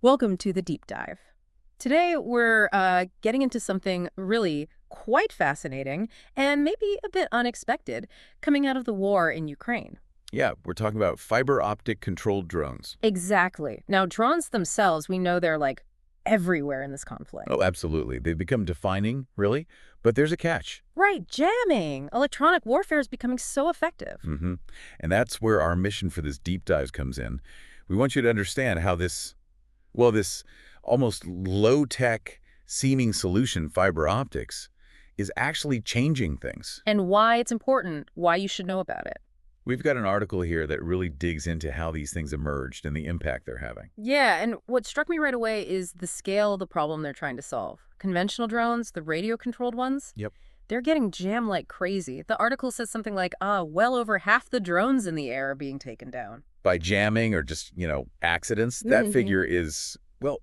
Welcome to the deep dive. Today, we're getting into something really quite fascinating and maybe a bit unexpected coming out of the war in Ukraine. Yeah, we're talking about fiber optic controlled drones. Exactly. Now, drones themselves, we know they're like everywhere in this conflict. Oh, absolutely. They've become defining, really. But there's a catch. Right, jamming. Electronic warfare is becoming so effective. And that's where our mission for this deep dive comes in. We want you to understand how this almost low-tech seeming solution, fiber optics, is actually changing things. And why it's important, why you should know about it. We've got an article here that really digs into how these things emerged and the impact they're having. Yeah, and what struck me right away is the scale of the problem they're trying to solve. Conventional drones, the radio-controlled ones, Yep. they're getting jammed like crazy. The article says something like, well over half the drones in the air are being taken down. By jamming or just, accidents, that figure is, well,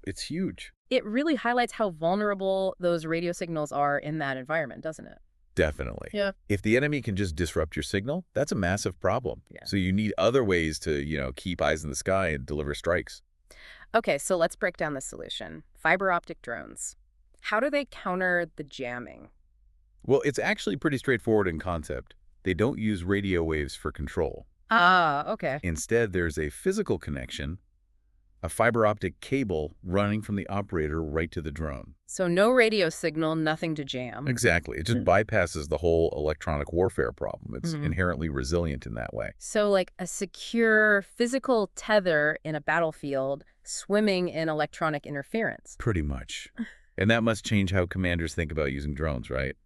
it's huge. It really highlights how vulnerable those radio signals are in that environment, doesn't it? Definitely. Yeah. If the enemy can just disrupt your signal, that's a massive problem. Yeah. So you need other ways to, keep eyes in the sky and deliver strikes. Okay, so let's break down the solution. Fiber optic drones. How do they counter the jamming? Well, it's actually pretty straightforward in concept. They don't use radio waves for control. Okay. Instead, there's a physical connection, a fiber optic cable running from the operator right to the drone. So no radio signal, nothing to jam. Exactly. It just bypasses the whole electronic warfare problem. It's inherently resilient in that way. So like a secure physical tether in a battlefield swimming in electronic interference. Pretty much. And that must change how commanders think about using drones, right?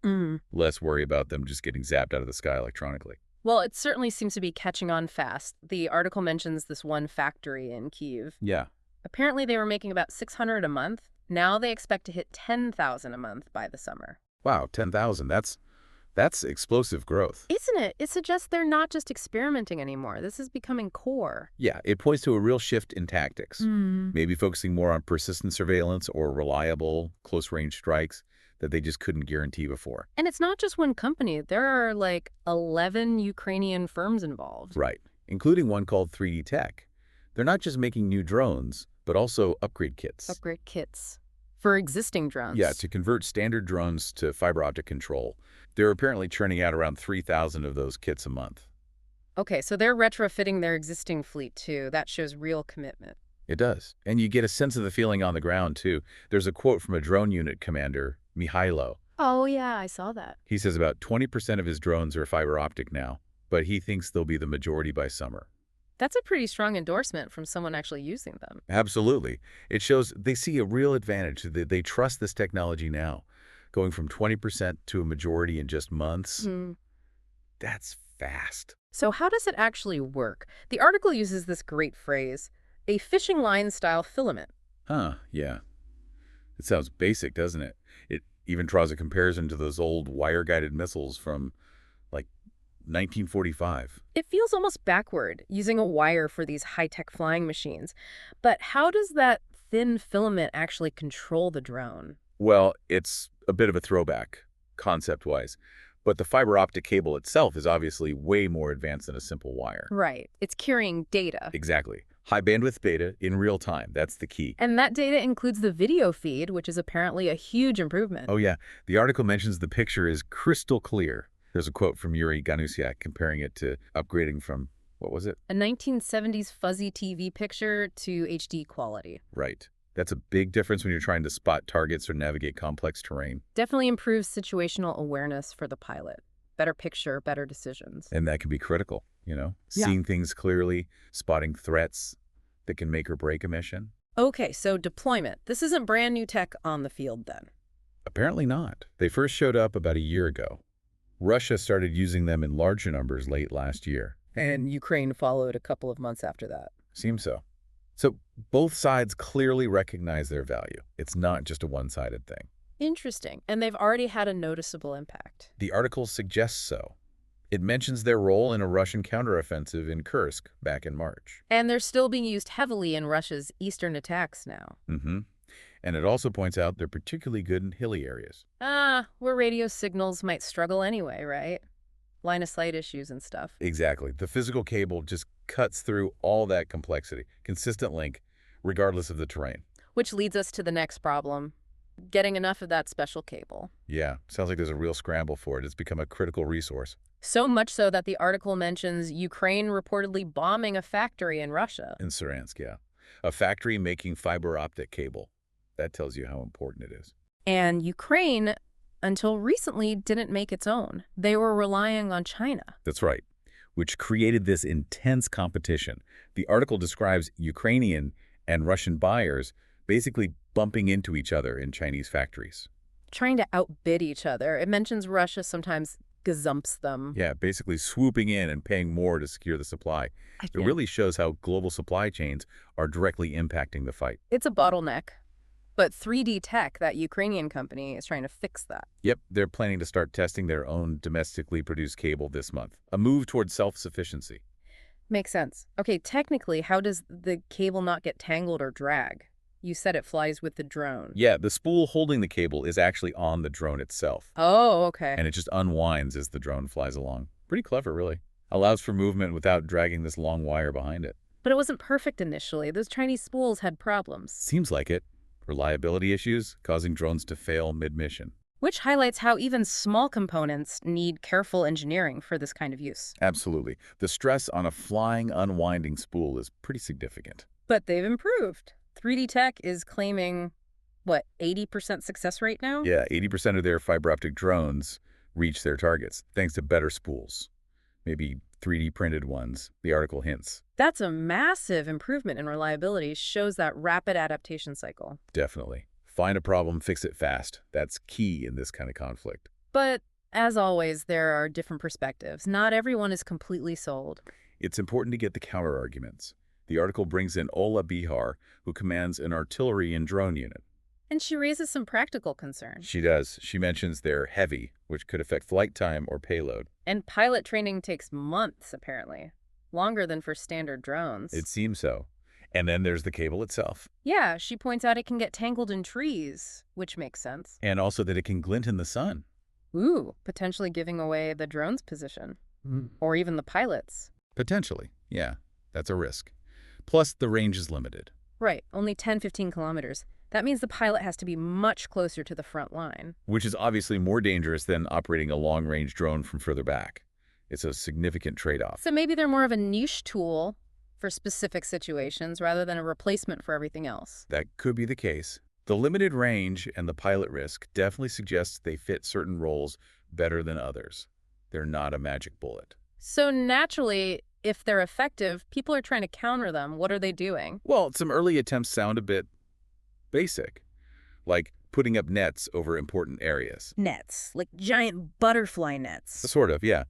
Less worry about them just getting zapped out of the sky electronically. Well, it certainly seems to be catching on fast. The article mentions this one factory in Kyiv. Yeah. Apparently they were making about 600 a month. Now they expect to hit 10,000 a month by the summer. Wow, 10,000. That's explosive growth. Isn't it? It suggests they're not just experimenting anymore. This is becoming core. Yeah, it points to a real shift in tactics. Maybe focusing more on persistent surveillance or reliable, close-range strikes that they just couldn't guarantee before. And it's not just one company. There are like 11 Ukrainian firms involved. Right, including one called 3D Tech. They're not just making new drones, but also upgrade kits. Upgrade kits for existing drones. Yeah, to convert standard drones to fiber optic control. They're apparently churning out around 3,000 of those kits a month. Okay, so they're retrofitting their existing fleet too. That shows real commitment. It does. And you get a sense of the feeling on the ground, too. There's a quote from a drone unit commander, Mihailo. Oh, yeah, I saw that. He says about 20% of his drones are fiber optic now, but he thinks they'll be the majority by summer. That's a pretty strong endorsement from someone actually using them. Absolutely. It shows they see a real advantage. They trust this technology now. Going from 20% to a majority in just months, that's fast. So how does it actually work? The article uses this great phrase, a fishing line-style filament. Yeah. It sounds basic, doesn't it? It even draws a comparison to those old wire-guided missiles from, like, 1945. It feels almost backward, using a wire for these high-tech flying machines. But how does that thin filament actually control the drone? Well, it's a bit of a throwback, concept-wise. But the fiber optic cable itself is obviously way more advanced than a simple wire. Right. It's carrying data. Exactly. High bandwidth data in real time. That's the key. And that data includes the video feed, which is apparently a huge improvement. Oh, yeah. The article mentions the picture is crystal clear. There's a quote from Yuri Ganusiak comparing it to upgrading from, what was it? A 1970s fuzzy TV picture to HD quality. Right. That's a big difference when you're trying to spot targets or navigate complex terrain. Definitely improves situational awareness for the pilot. Better picture, better decisions. And that can be critical, Yeah. Seeing things clearly, spotting threats that can make or break a mission. Okay, so deployment. This isn't brand new tech on the field then. Apparently not. They first showed up about a year ago. Russia started using them in larger numbers late last year. And Ukraine followed a couple of months after that. Seems so. So both sides clearly recognize their value. It's not just a one-sided thing. Interesting. And they've already had a noticeable impact. The article suggests so. It mentions their role in a Russian counteroffensive in Kursk back in March. And they're still being used heavily in Russia's eastern attacks now. And it also points out they're particularly good in hilly areas. Where radio signals might struggle anyway, right? Line of sight issues and stuff. Exactly. The physical cable just cuts through all that complexity. Consistent link, regardless of the terrain. Which leads us to the next problem, getting enough of that special cable. Yeah, sounds like there's a real scramble for it. It's become a critical resource. So much so that the article mentions Ukraine reportedly bombing a factory in Russia. In Saransk, yeah. A factory making fiber optic cable. That tells you how important it is. And Ukraine, until recently, didn't make its own. They were relying on China. That's right, which created this intense competition. The article describes Ukrainian and Russian buyers basically bumping into each other in Chinese factories. Trying to outbid each other. It mentions Russia sometimes gazumps them. Yeah, basically swooping in and paying more to secure the supply. It really shows how global supply chains are directly impacting the fight. It's a bottleneck. But 3D Tech, that Ukrainian company, is trying to fix that. Yep, they're planning to start testing their own domestically produced cable this month. A move towards self-sufficiency. Makes sense. Okay, technically, how does the cable not get tangled or drag? You said it flies with the drone. Yeah, the spool holding the cable is actually on the drone itself. Oh, okay. And it just unwinds as the drone flies along. Pretty clever, really. Allows for movement without dragging this long wire behind it. But it wasn't perfect initially. Those Chinese spools had problems. Seems like it. Reliability issues causing drones to fail mid-mission. Which highlights how even small components need careful engineering for this kind of use. Absolutely. The stress on a flying, unwinding spool is pretty significant. But they've improved. 3D Tech is claiming, what, 80% success rate now? Yeah, 80% of their fiber optic drones reach their targets, thanks to better spools. Maybe 3D printed ones, the article hints. That's a massive improvement in reliability, shows that rapid adaptation cycle. Definitely. Find a problem, fix it fast. That's key in this kind of conflict. But, as always, there are different perspectives. Not everyone is completely sold. It's important to get the counter-arguments. The article brings in Ola Bihar, who commands an artillery and drone unit. And she raises some practical concerns. She does. She mentions they're heavy, which could affect flight time or payload. And pilot training takes months, apparently. Longer than for standard drones. It seems so. And then there's the cable itself. Yeah, she points out it can get tangled in trees, which makes sense. And also that it can glint in the sun. Ooh, potentially giving away the drone's position. Or even the pilot's. Potentially, yeah. That's a risk. Plus, the range is limited. Right, only 10-15 kilometers. That means the pilot has to be much closer to the front line. Which is obviously more dangerous than operating a long-range drone from further back. It's a significant trade-off. So maybe they're more of a niche tool for specific situations rather than a replacement for everything else. That could be the case. The limited range and the pilot risk definitely suggests they fit certain roles better than others. They're not a magic bullet. So naturally, if they're effective, people are trying to counter them. What are they doing? Well, some early attempts sound a bit basic, like putting up nets over important areas. Nets, like giant butterfly nets. Sort of, yeah.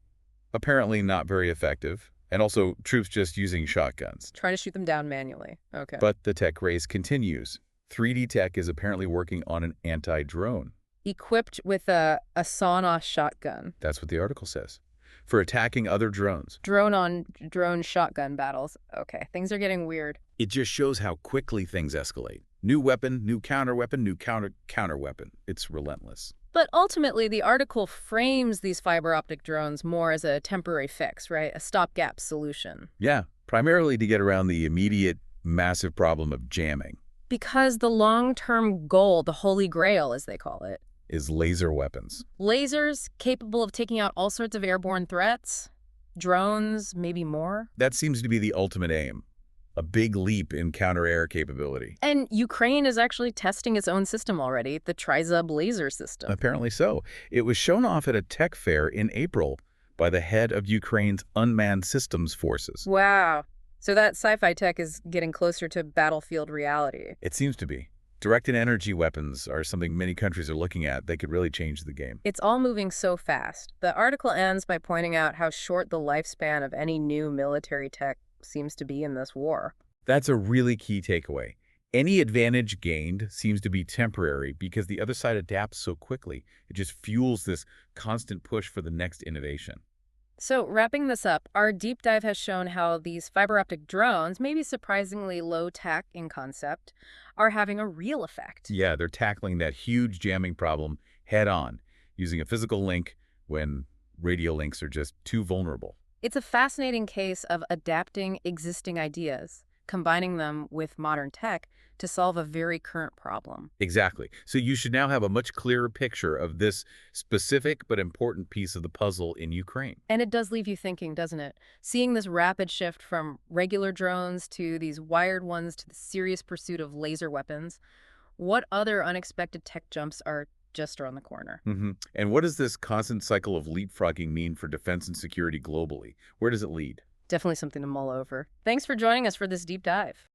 Apparently not very effective. And also troops just using shotguns. Trying to shoot them down manually. Okay. But the tech race continues. 3D Tech is apparently working on an anti-drone. Equipped with a sawn-off shotgun. That's what the article says. For attacking other drones. Drone-on-drone shotgun battles. Okay, things are getting weird. It just shows how quickly things escalate. New weapon, new counter-weapon, new counter-weapon. It's relentless. But ultimately, the article frames these fiber optic drones more as a temporary fix, right? A stopgap solution. Yeah, primarily to get around the immediate, massive problem of jamming. Because the long-term goal, the holy grail, as they call it, is laser weapons. Lasers capable of taking out all sorts of airborne threats, drones, maybe more. That seems to be the ultimate aim. A big leap in counter-air capability. And Ukraine is actually testing its own system already, the Trizub laser system. Apparently so. It was shown off at a tech fair in April by the head of Ukraine's unmanned systems forces. Wow. So that sci-fi tech is getting closer to battlefield reality. It seems to be. Directed energy weapons are something many countries are looking at. They could really change the game. It's all moving so fast. The article ends by pointing out how short the lifespan of any new military tech seems to be in this war. That's a really key takeaway. Any advantage gained seems to be temporary because the other side adapts so quickly. It just fuels this constant push for the next innovation. So wrapping this up, our deep dive has shown how these fiber optic drones, maybe surprisingly low tech in concept, are having a real effect. Yeah, they're tackling that huge jamming problem head on, using a physical link when radio links are just too vulnerable. It's a fascinating case of adapting existing ideas, combining them with modern tech to solve a very current problem. Exactly. So you should now have a much clearer picture of this specific but important piece of the puzzle in Ukraine. And it does leave you thinking, doesn't it? Seeing this rapid shift from regular drones to these wired ones to the serious pursuit of laser weapons, what other unexpected tech jumps are just around the corner? And what does this constant cycle of leapfrogging mean for defense and security globally? Where does it lead? Definitely something to mull over. Thanks for joining us for this deep dive.